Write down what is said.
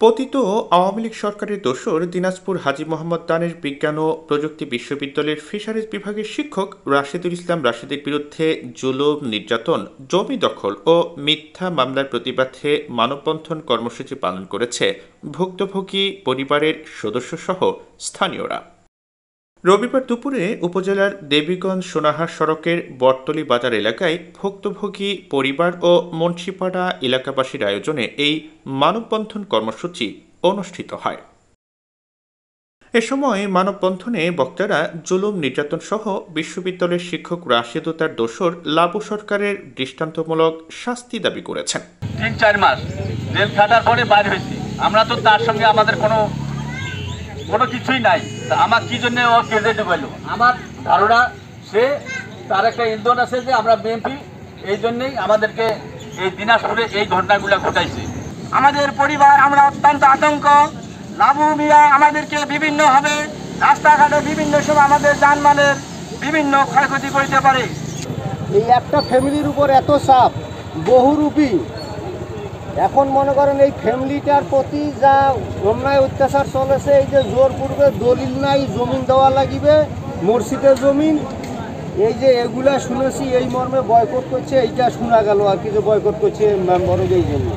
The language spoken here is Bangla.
পতিত আওয়ামী লীগ সরকারের দোসর দিনাজপুর হাজী মোহাম্মদ তানের বিজ্ঞান ও প্রযুক্তি বিশ্ববিদ্যালয়ের ফিশারিজ বিভাগের শিক্ষক রাশেদুল ইসলাম রাশেদের বিরুদ্ধে জুলুম, নির্যাতন, জমি দখল ও মিথ্যা মামলার প্রতিবাদে মানববন্ধন কর্মসূচি পালন করেছে ভুক্তভোগী পরিবারের সদস্যসহ স্থানীয়রা। রবিবার দুপুরে উপজেলার দেবীগঞ্জ সোনাহার সড়কের বটতলী বাজার এলাকায় ভুক্তভোগী পরিবার ও মুন্সিপাড়া এলাকাবাসীর আয়োজনে এই মানববন্ধন কর্মসূচি অনুষ্ঠিত হয়। এ সময় মানববন্ধনে বক্তারা জুলুম, নির্যাতন সহ বিশ্ববিদ্যালয়ের শিক্ষক রাশেদ ও তার দোসর লাবু সরকারের দৃষ্টান্তমূলক শাস্তি দাবি করেছেন। ৩-৪ মাস জেল খাটার পরে বাইর হয়েছি, আমরা তো তার সঙ্গে আমাদের কোনো কিছুই নাই। আমার কি জন্য ও কেঁদে ঢুকাইলো? আমার ধারণা সে তার একটা ইন্ধন আছে যে আমরা বিএনপি, এই জন্যই আমাদেরকে এই দিনাজপুরে এই ঘটনাগুলো ঘটাইছে। আমাদের পরিবার, আমরা অত্যন্ত আতঙ্ক। লাবু মিয়া আমাদেরকে বিভিন্নভাবে রাস্তাঘাটে বিভিন্ন সময় আমাদের যানবাহনের বিভিন্ন ক্ষয়ক্ষতি করতে পারে। এই একটা ফ্যামিলির উপর এত চাপ বহুরূপী। এখন মনে করেন এই ফ্যামিলিটার প্রতি যা অন্যায় অত্যাচার চলেছে, এই যে জোর পূর্বে দলিল নাই, জমিন দেওয়া লাগিবে, মসজিদের জমিন, এই যে এগুলা শুনেছি, এই মর্মে বয়কট করছে, এইটা শোনা গেল আর কি যে বয়কট করছে মেম্বারের এই জন্য।